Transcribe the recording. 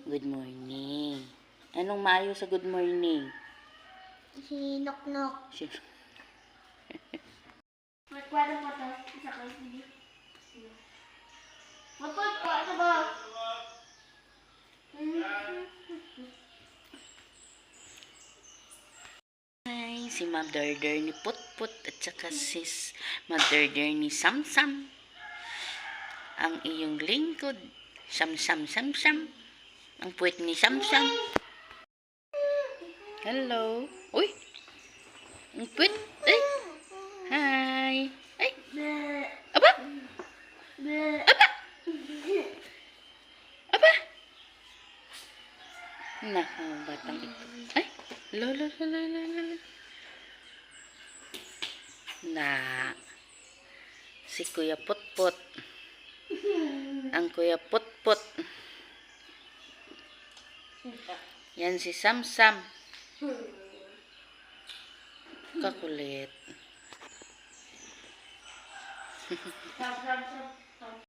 Good morning. Anong maayo sa good morning? Si Nok-Nok. Magkwado mo to. Isa ko hindi. Mapot ko. Ano ba? Hi, si Mother ni Putput at saka sis Mother ni Samsam. Ang iyong lingkod. Samsam. Ang puwet ni Samsam. Hello. Uy. Ang puwet. Ay. Hi. Ay. Aba. Aba. Naku, batang ito. Ay. Lolo. Na. Si Kuya Putput. Ang Kuya Putput. Yan si Samsam. Kakulit.